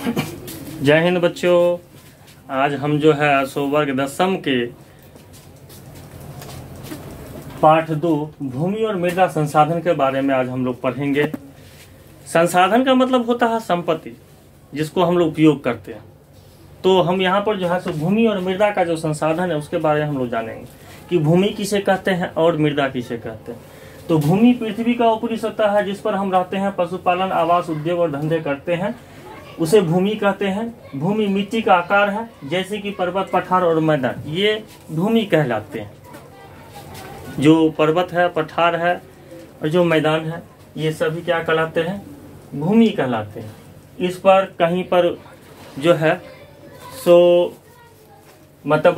जय हिंद बच्चों। आज हम जो है वर्ग 10 के पाठ 2 भूमि और मृदा संसाधन के बारे में आज हम लोग पढ़ेंगे। संसाधन का मतलब होता है संपत्ति, जिसको हम लोग उपयोग करते हैं। तो हम यहाँ पर जो है भूमि और मृदा का जो संसाधन है उसके बारे में हम लोग जानेंगे कि भूमि किसे कहते हैं और मृदा किसे कहते हैं। तो भूमि पृथ्वी का ऊपरी सतह है जिस पर हम रहते हैं, पशुपालन, आवास, उद्योग और धंधे करते हैं, उसे भूमि कहते हैं। भूमि मिट्टी का आकार है, जैसे कि पर्वत, पठार और मैदान, ये भूमि कहलाते हैं। जो पर्वत है, पठार है और जो मैदान है, ये सभी क्या कहलाते हैं? भूमि कहलाते हैं। इस पर कहीं पर जो है मतलब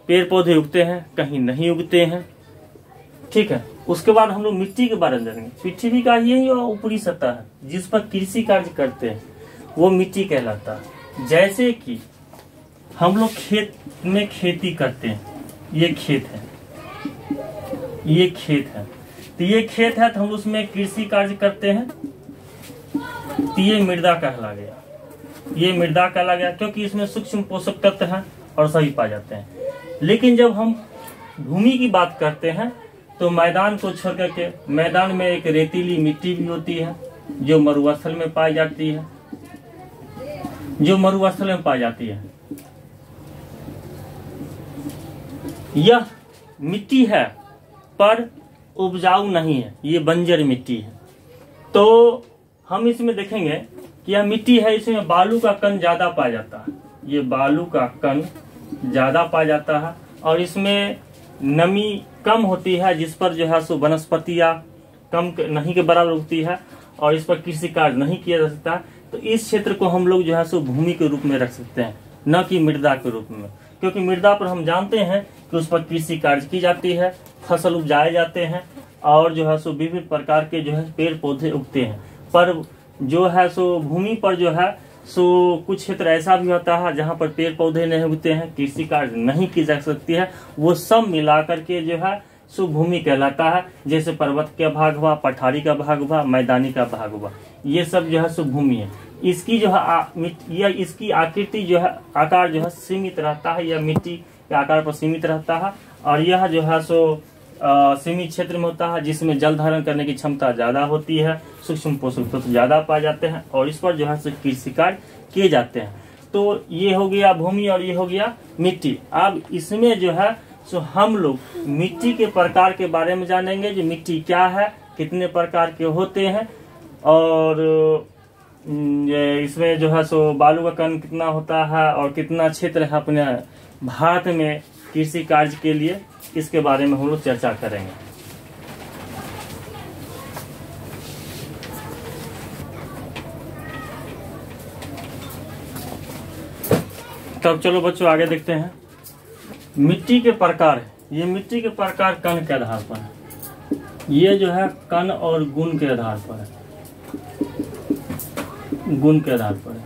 पेड़ पौधे उगते हैं, कहीं नहीं उगते हैं। ठीक है। उसके बाद हम लोग मिट्टी के बारे में जानेंगे। पृथ्वी का यही ऊपरी सतह है जिस पर कृषि कार्य करते हैं, वो मिट्टी कहलाता है। जैसे कि हम लोग खेत में खेती करते हैं, ये खेत है, ये खेत है, तो ये खेत है, तो हम उसमें कृषि कार्य करते हैं, तो ये मृदा कहला गया। ये मृदा कहला गया क्योंकि इसमें सूक्ष्म पोषक तत्व हैं और सभी पाए जाते हैं। लेकिन जब हम भूमि की बात करते हैं तो मैदान को छोड़ करके, मैदान में एक रेतीली मिट्टी भी होती है जो मरुस्थल में पाई जाती है, जो मरुस्थल में पाई जाती है। यह मिट्टी है पर उपजाऊ नहीं है, ये बंजर मिट्टी है। तो हम इसमें देखेंगे कि यह मिट्टी है, इसमें बालू का कण ज्यादा पाया जाता है। ये बालू का कण ज्यादा पाया जाता है और इसमें नमी कम होती है, जिस पर जो है वनस्पतियां कम नहीं के बराबर उगती है और इस पर कृषि कार्य नहीं किया जा सकता। तो इस क्षेत्र को हम लोग जो है भूमि के रूप में रख सकते हैं, न कि मृदा के रूप में, क्योंकि मृदा पर हम जानते हैं कि उस पर कृषि कार्य की जाती है, फसल उपजाए जाते हैं और जो है विभिन्न प्रकार के जो है पेड़ पौधे उगते हैं। पर जो है भूमि पर जो है कुछ क्षेत्र ऐसा भी होता है जहाँ पर पेड़ पौधे नहीं उगते हैं, कृषि कार्य नहीं की जा सकती है। वो सब मिलाकर के जो है भूमि कहलाता है। जैसे पर्वत का भाग हुआ, पठारी का भाग हुआ, मैदानी का भाग हुआ, ये सब जो है भूमि है। इसकी जो है इसकी आकृति जो है, आकार जो है सीमित रहता है, यह मिट्टी के आकार पर सीमित रहता है और यह जो है सीमित क्षेत्र में होता है जिसमें जल धारण करने की क्षमता ज्यादा होती है, सूक्ष्म पोषक तत्व ज्यादा पाए जाते हैं और इस पर जो है कृषि कार्य किए जाते हैं। तो ये हो गया भूमि और ये हो गया मिट्टी। अब इसमें जो है हम लोग मिट्टी के प्रकार के बारे में जानेंगे, जो मिट्टी क्या है, कितने प्रकार के होते हैं और इसमें जो है बालू का कण कितना होता है और कितना क्षेत्र है अपने भारत में कृषि कार्य के लिए, इसके बारे में हम लोग चर्चा करेंगे। तब चलो बच्चों आगे देखते हैं। मिट्टी के प्रकार है, ये मिट्टी के प्रकार कण के आधार पर है, ये जो है कण और गुण के आधार पर है, गुण के आधार पर है।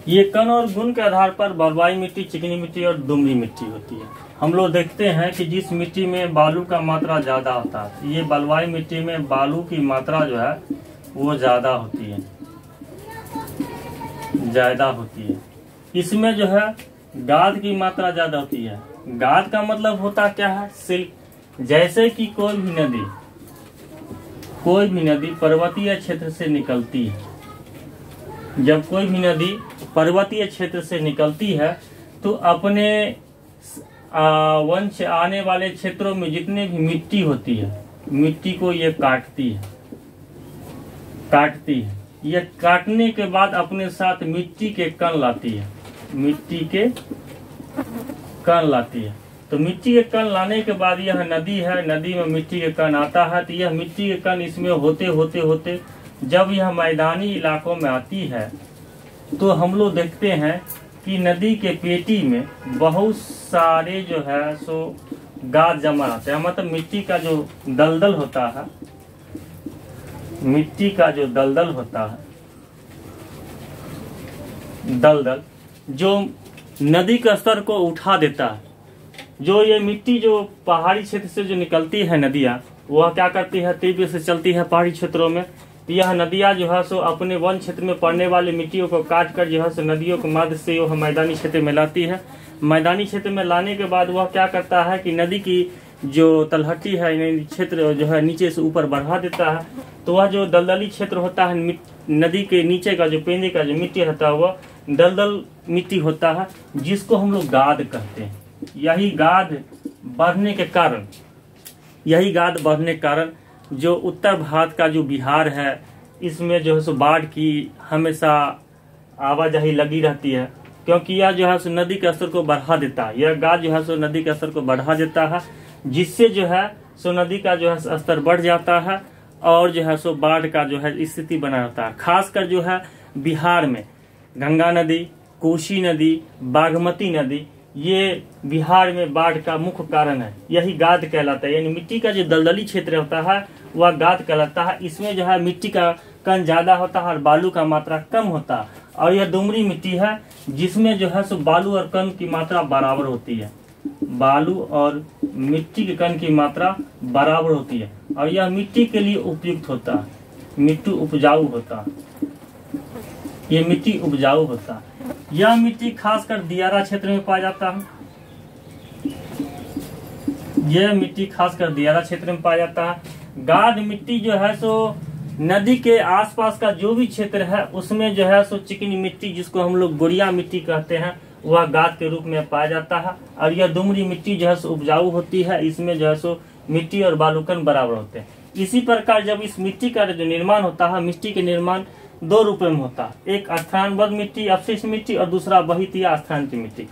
ये कण और गुण के आधार पर बलुआई मिट्टी, चिकनी मिट्टी और दुमली मिट्टी होती है। हम लोग देखते हैं कि जिस मिट्टी में बालू का मात्रा ज्यादा होता है, ये बलुआई मिट्टी में बालू की मात्रा जो है वो ज्यादा होती है, ज्यादा होती है। इसमें जो है गाद की मात्रा ज्यादा होती है। गाद का मतलब होता क्या है? सिल्क। जैसे कि कोई भी नदी पर्वतीय क्षेत्र से निकलती है, जब कोई भी नदी पर्वतीय क्षेत्र से निकलती है तो अपने वंश आने वाले क्षेत्रों में जितने भी मिट्टी होती है, मिट्टी को ये काटती है। ये काटने के बाद अपने साथ मिट्टी के कण लाती है, मिट्टी के कण लाती है। तो मिट्टी के कण लाने के बाद यह नदी है, नदी में मिट्टी के कण आता है, तो यह मिट्टी के कण इसमें होते होते जब यह मैदानी इलाकों में आती है तो हम लोग देखते हैं कि नदी के पेटी में बहुत सारे जो है गाद जमा रहते हैं। मतलब मिट्टी का जो दलदल होता है, मिट्टी का जो दलदल होता है, दलदल जो नदी के स्तर को उठा देता है। जो ये मिट्टी जो पहाड़ी क्षेत्र से जो निकलती है नदियाँ, वह क्या करती है, तेजी से चलती है पहाड़ी क्षेत्रों में, तो यह नदियाँ जो है सो अपने वन क्षेत्र में पड़ने वाली मिट्टियों को काट कर जो है सो नदियों के मध्य से वह मैदानी क्षेत्र में लाती है। मैदानी क्षेत्र में लाने के बाद वह क्या करता है कि नदी की जो तलहटी है क्षेत्र जो है नीचे से ऊपर बढ़ा देता है। तो वह जो दलदली क्षेत्र होता है नदी के नीचे का जो पेंदे का जो मिट्टी रहता है वह दलदल मिट्टी होता है, जिसको हम लोग गाद कहते हैं। यही गाद बढ़ने के कारण जो उत्तर भारत का जो बिहार है इसमें जो है सो बाढ़ की हमेशा आवाजाही लगी रहती है, क्योंकि यह जो है सो नदी के स्तर को बढ़ा देता है। यह गाद जो है सो नदी के स्तर को बढ़ा देता है, जिससे जो है सो नदी का जो है स्तर बढ़ जाता है और जो है सो बाढ़ का जो है स्थिति बना रहता है। खासकर जो है बिहार में गंगा नदी, कोसी नदी, बागमती नदी, ये बिहार में बाढ़ का मुख्य कारण है। यही गाद कहलाता है, यानी मिट्टी का जो दलदली क्षेत्र होता है वह गाद कहलाता है। इसमें जो है मिट्टी का कण ज्यादा होता है और बालू का मात्रा कम होता है। और यह दुमरी मिट्टी है जिसमें जो है सो बालू और कण की मात्रा बराबर होती है। बालू और मिट्टी के कण की मात्रा बराबर होती है और यह मिट्टी के लिए उपयुक्त होता है। मिट्टी उपजाऊ होता है, ये मिट्टी उपजाऊ होता है। यह मिट्टी खासकर दियारा क्षेत्र में पाया जाता है। यह मिट्टी खासकर दियारा क्षेत्र में पाया जाता है। गाद मिट्टी जो है सो नदी के आसपास का जो भी क्षेत्र है उसमें जो है सो चिकनी मिट्टी, जिसको हम लोग गोरिया मिट्टी कहते हैं, वह गाद के रूप में पाया जाता है। और यह दुमरी मिट्टी जो है सो उपजाऊ होती है। इसमें जो है सो मिट्टी और बालूकण बराबर होते हैं। इसी प्रकार जब इस मिट्टी का जो निर्माण होता है, मिट्टी के निर्माण दो रूपों में होता है। एक स्थानबद्ध मिट्टी, अवशिष्ट मिट्टी, और दूसरा बहित या स्थान की मिट्टी।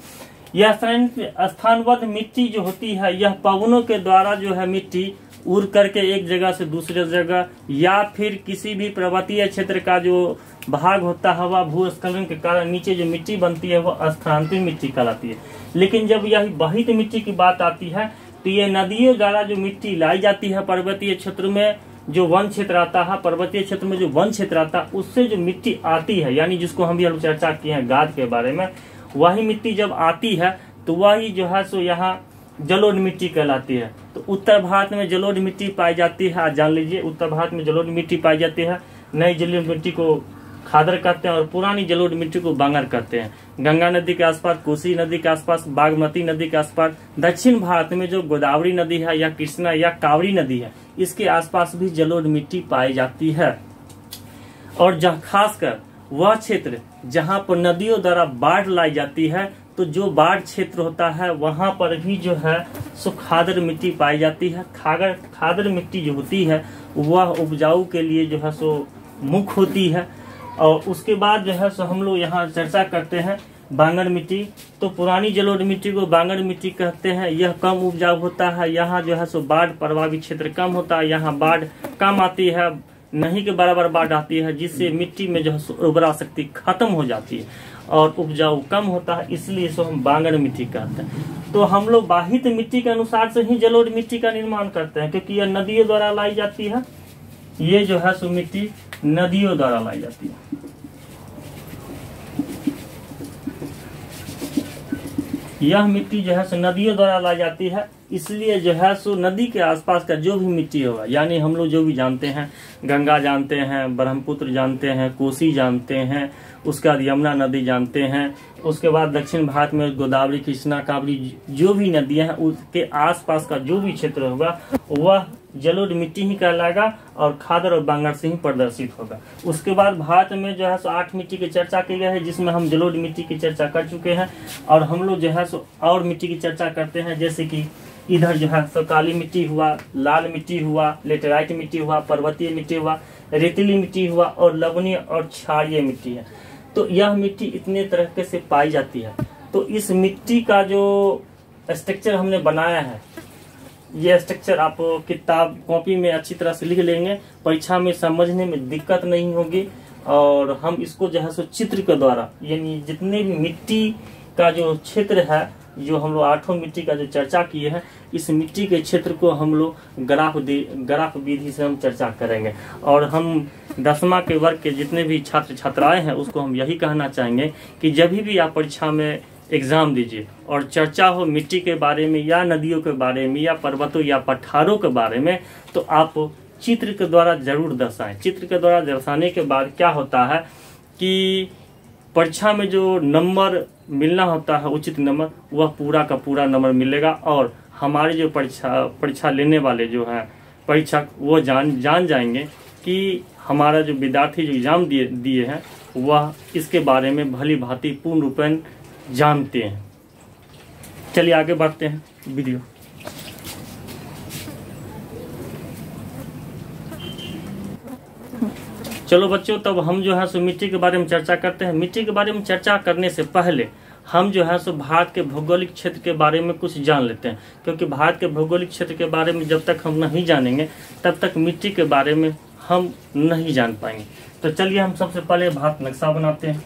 यह स्थानबद्ध मिट्टी जो होती है यह पवनों के द्वारा जो है मिट्टी उड़ करके एक जगह से दूसरे जगह या फिर किसी भी पर्वतीय क्षेत्र का जो भाग होता है वह भूस्खलन के कारण नीचे जो मिट्टी बनती है वह स्थानांतरित मिट्टी कहलाती है। लेकिन जब यह बहित मिट्टी की बात आती है तो ये नदियों द्वारा जो मिट्टी लाई जाती है पर्वतीय क्षेत्र में, जो वन क्षेत्र आता है, पर्वतीय क्षेत्र में जो वन क्षेत्र आता है उससे जो मिट्टी आती है, यानी जिसको हम भी चर्चा किए हैं गाद के बारे में, वही मिट्टी जब आती है तो वही जो है सो यहाँ जलोढ़ मिट्टी कहलाती है। तो उत्तर भारत में जलोढ़ मिट्टी पाई जाती है। आज जान लीजिए, उत्तर भारत में जलोढ़ मिट्टी पाई जाती है। नई जलोढ़ मिट्टी को खादर कहते हैं और पुरानी जलोढ़ मिट्टी को बांगर कहते हैं। गंगा नदी के आसपास, कोसी नदी के आसपास, बागमती नदी के आसपास, दक्षिण भारत में जो गोदावरी नदी है या कृष्णा या कावड़ी नदी है, इसके आसपास भी जलोढ़ मिट्टी पाई जाती है। और जहाँ खासकर वह क्षेत्र जहाँ पर नदियों द्वारा बाढ़ लाई जाती है, तो जो बाढ़ क्षेत्र होता है वहां पर भी जो है सो खादर मिट्टी पाई जाती है। खादर मिट्टी जो होती है वह उपजाऊ के लिए जो है सो मुख्य होती है। और उसके बाद जो है सो हम लोग यहाँ चर्चा करते हैं बांगर मिट्टी। तो पुरानी जलोढ़ मिट्टी को बांगर मिट्टी कहते हैं। यह कम उपजाऊ होता है। यहाँ जो है सो बाढ़ प्रभावित क्षेत्र कम होता है। यहाँ बाढ़ कम आती है, नहीं के बराबर बाढ़ आती है, जिससे मिट्टी में जो है उर्वरा शक्ति खत्म हो जाती है और उपजाऊ कम होता है, इसलिए इसको हम बांगर मिट्टी कहते हैं। तो हम लोग बाहित मिट्टी के अनुसार से ही जलोढ़ मिट्टी का निर्माण करते हैं, क्योंकि यह नदियों द्वारा लाई जाती है। ये जो है सो मिट्टी नदियों द्वारा लाई जाती है। यह मिट्टी जो है सो नदियों द्वारा लाई जाती है, इसलिए जो है सो नदी के आसपास का जो भी मिट्टी होगा, यानी हम लोग जो भी जानते हैं, गंगा जानते हैं, ब्रह्मपुत्र जानते हैं, कोसी जानते हैं, उसके बाद यमुना नदी जानते हैं, उसके बाद दक्षिण भारत में गोदावरी, कृष्णा, कावेरी, जो भी नदियां हैं उसके आसपास का जो भी क्षेत्र होगा वह जलोढ़ मिट्टी ही कहलाएगा और खादर और बांगर से ही प्रदर्शित होगा। उसके बाद भारत में जो है सो 8 मिट्टी की चर्चा की गई है, जिसमें हम जलोढ़ मिट्टी की चर्चा कर चुके हैं। और हम लोग जो है सो और मिट्टी की चर्चा करते हैं, जैसे कि इधर जो है सो काली मिट्टी हुआ, लाल मिट्टी हुआ, लेटेराइट मिट्टी हुआ, पर्वतीय मिट्टी हुआ, रेतीली मिट्टी हुआ और लवणीय और क्षारीय मिट्टी है। तो यह मिट्टी इतने तरह से पाई जाती है। तो इस मिट्टी का जो स्ट्रक्चर हमने बनाया है, ये स्ट्रक्चर आप किताब कॉपी में अच्छी तरह से लिख लेंगे, परीक्षा में समझने में दिक्कत नहीं होगी। और हम इसको जो है सो चित्र के द्वारा, यानी जितने भी मिट्टी का जो क्षेत्र है, जो हम लोग 8 मिट्टी का जो चर्चा किए हैं, इस मिट्टी के क्षेत्र को हम लोग ग्राफ विधि से हम चर्चा करेंगे। और हम 10वां के वर्ग के जितने भी छात्र छात्राएं हैं उसको हम यही कहना चाहेंगे कि जब भी आप परीक्षा में एग्जाम दीजिए और चर्चा हो मिट्टी के बारे में या नदियों के बारे में या पर्वतों या पठारों के बारे में, तो आप चित्र के द्वारा जरूर दर्शाएं। चित्र के द्वारा दर्शाने के बाद क्या होता है कि परीक्षा में जो नंबर मिलना होता है, उचित नंबर, वह पूरा का पूरा नंबर मिलेगा और हमारे जो परीक्षा लेने वाले जो है परीक्षक वो जान जाएंगे कि हमारा जो विद्यार्थी जो एग्जाम दिए हैं वह इसके बारे में भली भांति पूर्ण रूपेण जानते हैं। चलिए आगे बढ़ते हैं वीडियो। चलो बच्चों, तब हम जो है सो मिट्टी के बारे में चर्चा करते हैं। मिट्टी के बारे में चर्चा करने से पहले हम जो है सो भारत के भौगोलिक क्षेत्र के बारे में कुछ जान लेते हैं, क्योंकि भारत के भौगोलिक क्षेत्र के बारे में जब तक हम नहीं जानेंगे तब तक मिट्टी के बारे में हम नहीं जान पाएंगे। तो चलिए हम सबसे पहले भारत नक्शा बनाते हैं।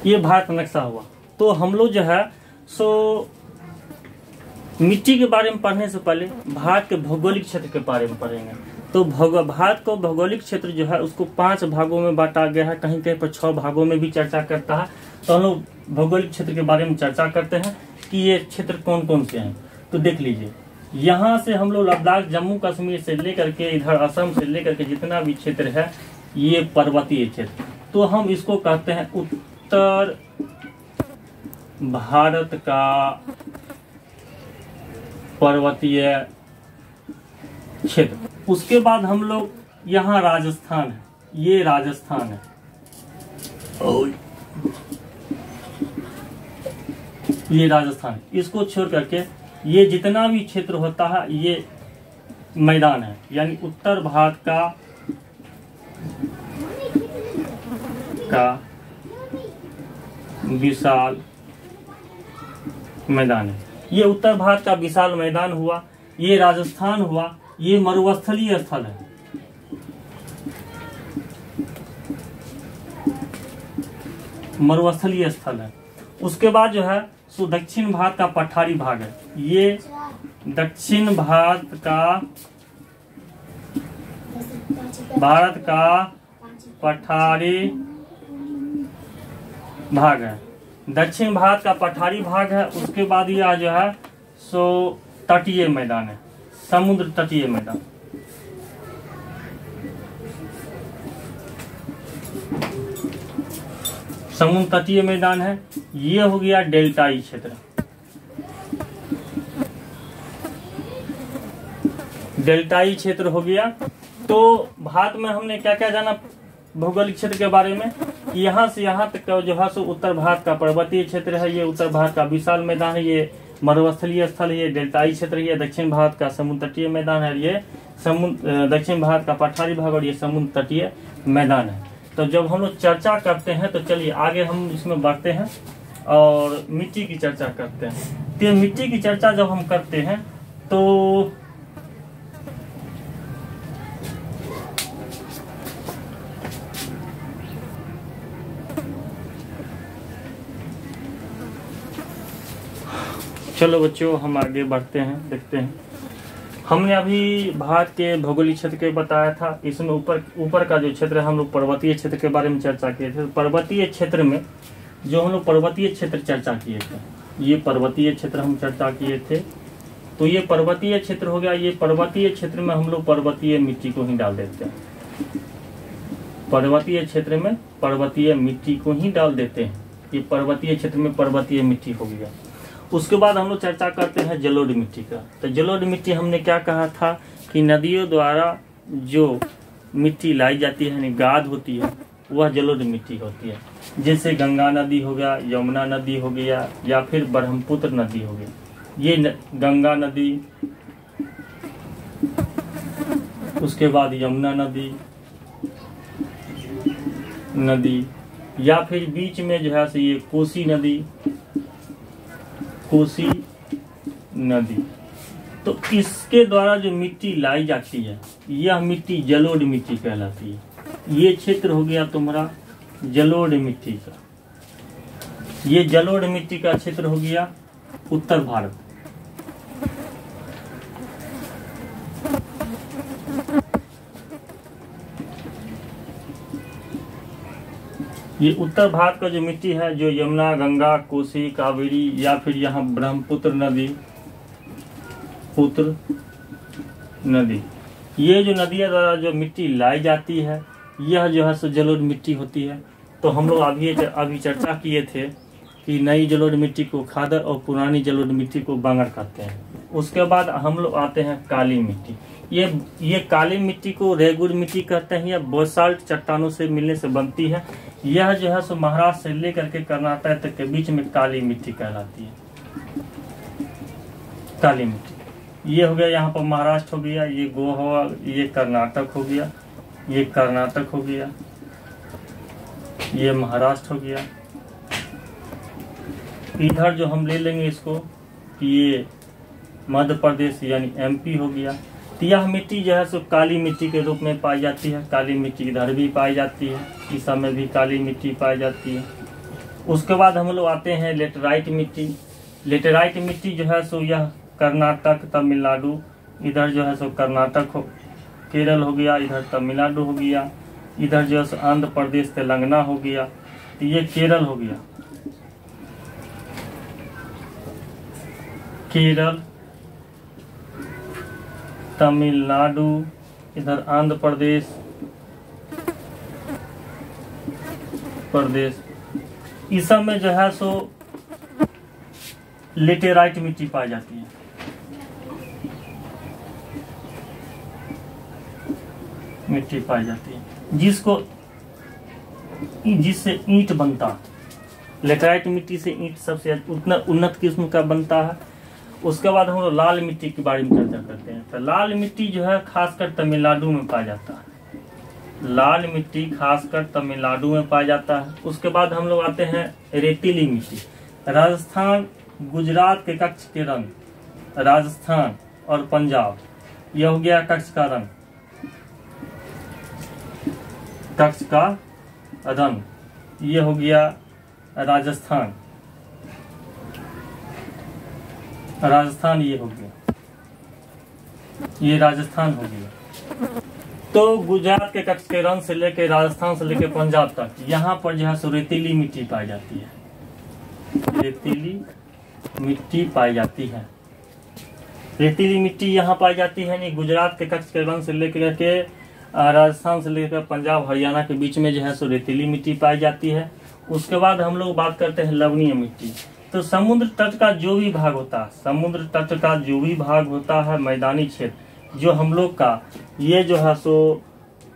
ये भारत नक्शा हुआ। तो हम लोग जो है सो मिट्टी के बारे में पढ़ने से पहले भारत के भौगोलिक क्षेत्र के बारे में पढ़ेंगे। तो भारत को भौगोलिक क्षेत्र जो है उसको 5 भागों में बांटा गया है, कहीं कहीं पर 6 भागों में भी चर्चा करता है। तो हम लोग भौगोलिक क्षेत्र के बारे में चर्चा करते हैं कि ये क्षेत्र कौन कौन से हैं। तो देख लीजिए, यहाँ से हम लोग लद्दाख, जम्मू कश्मीर से लेकर के इधर असम से लेकर के जितना भी क्षेत्र है ये पर्वतीय क्षेत्र। तो हम इसको कहते हैं उत्तर भारत का पर्वतीय क्षेत्र। उसके बाद हम लोग यहाँ राजस्थान है, ये राजस्थान है, ये राजस्थान। इसको छोड़ करके ये जितना भी क्षेत्र होता है ये मैदान है, यानी उत्तर भारत का विशाल मैदान है। ये उत्तर भारत का विशाल मैदान हुआ, ये राजस्थान हुआ, ये मरुस्थलीय स्थल है। मरुस्थलीय स्थल है। उसके बाद जो है सो दक्षिण भारत का पठारी भाग है। ये दक्षिण भारत का पठारी भाग है। दक्षिण भारत का पठारी भाग है। उसके बाद यह जो है सो तटीय मैदान है, समुद्र तटीय मैदान। समुद्र तटीय मैदान है। ये हो गया डेल्टाई क्षेत्र। डेल्टाई क्षेत्र हो गया। तो भारत में हमने क्या क्या जाना भौगोलिक क्षेत्र के बारे में? यहाँ से यहाँ तक का जो है सो उत्तर भारत का पर्वतीय क्षेत्र है, ये उत्तर भारत का विशाल मैदान है, ये मरुस्थलीय स्थल है, ये डेल्टाई क्षेत्र है, ये दक्षिण भारत का समुद्र तटीय मैदान है, ये दक्षिण भारत का पठारी भाग और ये समुद्र तटीय मैदान है। तो जब हम लोग चर्चा करते हैं तो चलिए आगे हम इसमें बढ़ते हैं और मिट्टी की चर्चा करते हैं। तो मिट्टी की चर्चा जब हम करते हैं तो चलो बच्चों हम आगे बढ़ते हैं, देखते हैं। हमने अभी भारत के भौगोलिक क्षेत्र के बताया था। इसमें ऊपर का जो क्षेत्र है हम लोग पर्वतीय क्षेत्र के बारे में चर्चा किए थे। पर्वतीय क्षेत्र में जो हम लोग पर्वतीय क्षेत्र चर्चा किए थे, ये पर्वतीय क्षेत्र हम चर्चा किए थे। तो ये पर्वतीय क्षेत्र हो गया। ये पर्वतीय क्षेत्र में हम लोग पर्वतीय मिट्टी को ही डाल देते हैं। पर्वतीय क्षेत्र में पर्वतीय मिट्टी को ही डाल देते हैं। ये पर्वतीय क्षेत्र में पर्वतीय मिट्टी हो गया। उसके बाद हम लोग चर्चा करते हैं जलोढ़ मिट्टी का। तो जलोढ़ मिट्टी हमने क्या कहा था कि नदियों द्वारा जो मिट्टी लाई जाती है, यानी गाद होती है, वह जलोढ़ मिट्टी होती है। जैसे गंगा नदी हो गया, यमुना नदी हो गया, या फिर ब्रह्मपुत्र नदी हो गया। ये गंगा नदी, उसके बाद यमुना नदी, या फिर बीच में जो है ये कोसी नदी। तो इसके द्वारा जो मिट्टी लाई जाती है यह मिट्टी जलोढ़ मिट्टी कहलाती है। ये क्षेत्र हो गया तुम्हारा जलोढ़ मिट्टी का। ये जलोढ़ मिट्टी का क्षेत्र हो गया उत्तर भारत। ये उत्तर भारत का जो मिट्टी है, जो यमुना, गंगा, कोसी, कावेरी या फिर यहाँ ब्रह्मपुत्र नदी, ये जो नदियों द्वारा जो मिट्टी लाई जाती है, यह जो है सो जलोढ़ मिट्टी होती है। तो हम लोग अभी चर्चा किए थे कि नई जलोढ़ मिट्टी को खादर और पुरानी जलोढ़ मिट्टी को बांगर कहते हैं। उसके बाद हम लोग आते हैं काली मिट्टी। ये काली मिट्टी को रेगुर मिट्टी कहते हैं, या बेसाल्ट चट्टानों से मिलने से बनती है। यह जो है सो महाराष्ट्र से लेकर के कर्नाटक तक के बीच में काली मिट्टी कहलाती है। काली मिट्टी ये हो गया, यहाँ पर महाराष्ट्र हो गया, ये गोवा, ये कर्नाटक हो गया, ये कर्नाटक हो गया, ये महाराष्ट्र हो गया। इधर जो हम ले लेंगे इसको कि ये मध्य प्रदेश यानी एमपी हो गया। तो यह मिट्टी जो है सो काली मिट्टी के रूप में पाई जाती है। काली मिट्टी इधर भी पाई जाती है, इस समय भी काली मिट्टी पाई जाती है। उसके बाद हम लोग आते हैं लेटेराइट मिट्टी। लेटेराइट मिट्टी जो है सो यह कर्नाटक, तमिलनाडु, इधर जो है सो कर्नाटक हो, केरल हो गया, इधर तमिलनाडु हो गया, इधर जो है सो आंध्र प्रदेश, तेलंगाना हो गया। तो ये केरल हो गया, केरल, तमिलनाडु, इधर आंध्र प्रदेश, इस सब में जो है सो लेटेराइट मिट्टी पाई जाती है। मिट्टी पाई जाती है जिससे ईंट बनता है। लेटेराइट मिट्टी से ईंट सबसे उतना उन्नत किस्म का बनता है। उसके बाद हम लोग लाल मिट्टी के बारे में चर्चा करते हैं। तो लाल मिट्टी जो है खासकर तमिलनाडु में पाया जाता है। लाल मिट्टी खासकर तमिलनाडु में पाया जाता है। उसके बाद हम लोग आते हैं रेतीली मिट्टी। राजस्थान, गुजरात के कच्छ के रंग, राजस्थान और पंजाब, यह हो गया कच्छ का रंग, कच्छ का रंग, ये हो गया राजस्थान, ये हो गया, ये राजस्थान हो गया। तो गुजरात के कच्छ के रंग से लेकर राजस्थान से लेकर पंजाब तक यहाँ पर जो है सो रेतीली मिट्टी पाई जाती है। रेतीली मिट्टी पाई जाती है। रेतीली मिट्टी यहाँ पाई जाती है। नहीं, गुजरात के कच्छ के रंग से लेकर के राजस्थान से लेकर पंजाब, हरियाणा के बीच में जो है सो रेतीली मिट्टी पाई जाती है। उसके बाद हम लोग बात करते हैं लवणीय मिट्टी। तो समुद्र तट का जो भी भाग होता है, समुद्र तट का जो भी भाग होता है, मैदानी क्षेत्र जो हम लोग का, ये जो है सो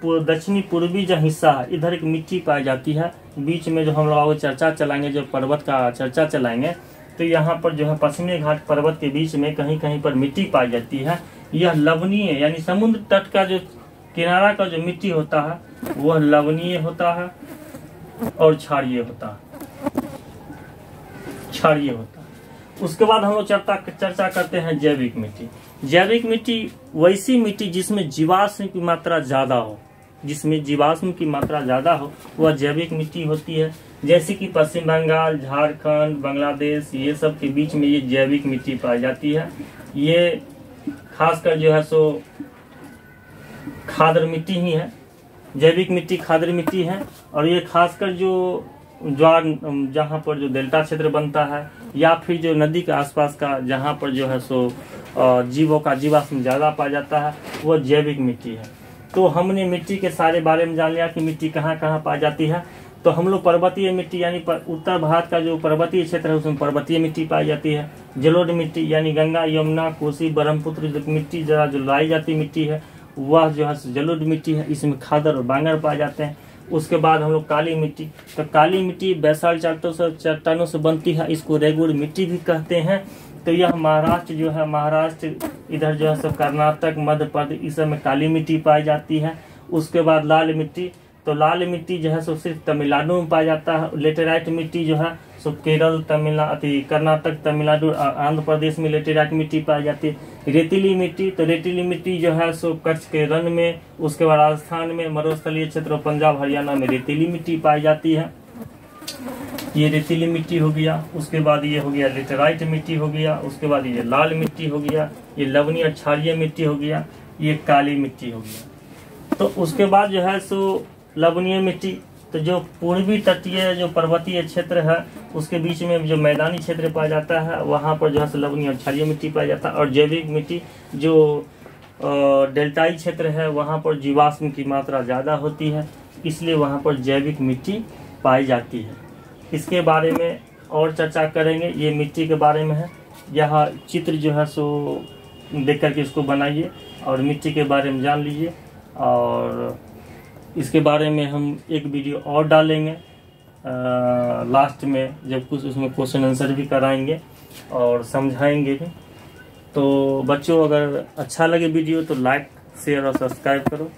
दक्षिणी पूर्वी जो हिस्सा है, इधर एक मिट्टी पाई जाती है। बीच में जो हम लोग चर्चा चलाएंगे, जो पर्वत का चर्चा चलाएंगे, तो यहाँ पर जो है पश्चिमी घाट पर्वत के बीच में कहीं कहीं पर मिट्टी पाई जाती है। यह लवणीय यानी समुद्र तट का जो किनारा का जो मिट्टी होता है वह लवणीय होता है और क्षारीय होता है, क्षारीय होता है। उसके बाद हम लोग चर्चा करते हैं जैविक मिट्टी। जैविक मिट्टी वैसी मिट्टी जिसमें जीवाश्म की मात्रा ज्यादा हो, जिसमें जीवाश्म की मात्रा ज्यादा हो, वह जैविक मिट्टी होती है। जैसे कि पश्चिम बंगाल, झारखंड, बांग्लादेश, ये सब के बीच में ये जैविक मिट्टी पाई जाती है। ये खासकर जो है सो खादर मिट्टी ही है। जैविक मिट्टी खादर मिट्टी है। और ये खासकर जो ज्वार, जहाँ पर जो डेल्टा क्षेत्र बनता है, या फिर जो नदी के आसपास का जहाँ पर जो है सो जीवों का जीवाश्म ज्यादा पाया जाता है, वह जैविक मिट्टी है। तो हमने मिट्टी के सारे बारे में जान लिया कि मिट्टी कहाँ कहाँ पाई जाती है। तो हम लोग पर्वतीय मिट्टी यानी उत्तर भारत का जो पर्वतीय क्षेत्र है उसमें पर्वतीय मिट्टी पाई जाती है। जलोढ़ मिट्टी यानी गंगा, यमुना, कोसी, ब्रह्मपुत्र जो मिट्टी जरा जो लाई जाती मिट्टी है वह जो है जलोढ़ मिट्टी है। इसमें खादर और बांगर पाए जाते हैं। उसके बाद हम लोग काली मिट्टी, तो काली मिट्टी बेसाल्ट चट्टानों से बनती है। इसको रेगुर मिट्टी भी कहते हैं। तो यह महाराष्ट्र जो है, महाराष्ट्र इधर जो है सब कर्नाटक, मध्य प्रदेश, इस सब में काली मिट्टी पाई जाती है। उसके बाद लाल मिट्टी, तो लाल मिट्टी जो है सो सिर्फ तमिलनाडु में पाया जाता है। लेटेराइट मिट्टी जो है सो केरल, कर्नाटक, तमिलनाडु, आंध्र प्रदेश में लेटेराइट मिट्टी पाई जाती है। रेतीली मिट्टी, तो रेतीली मिट्टी जो है सो कच्छ के रण में, उसके बाद राजस्थान में, मरुस्थलीय क्षेत्र, पंजाब, हरियाणा में रेतीली मिट्टी पाई जाती है। ये रेतीली मिट्टी हो गया। उसके बाद ये हो गया लेटेराइट मिट्टी हो गया। उसके बाद ये लाल मिट्टी हो गया। ये लवणीय क्षारीय मिट्टी हो गया। ये काली मिट्टी हो गया। तो उसके बाद जो है सो लवणीय मिट्टी, तो जो पूर्वी तटीय जो पर्वतीय क्षेत्र है उसके बीच में जो मैदानी क्षेत्र पाया जाता है वहाँ पर जो है लवणीय और क्षारीय मिट्टी पाया जाता है। और जैविक मिट्टी जो डेल्टाई क्षेत्र है वहाँ पर जीवाश्म की मात्रा ज़्यादा होती है, इसलिए वहाँ पर जैविक मिट्टी पाई जाती है। इसके बारे में और चर्चा करेंगे, ये मिट्टी के बारे में है। यह चित्र जो है सो देख करके इसको बनाइए और मिट्टी के बारे में जान लीजिए। और इसके बारे में हम एक वीडियो और डालेंगे लास्ट में, जब कुछ उसमें क्वेश्चन आंसर भी कराएंगे और समझाएंगे भी। तो बच्चों अगर अच्छा लगे वीडियो तो लाइक शेयर और सब्सक्राइब करो।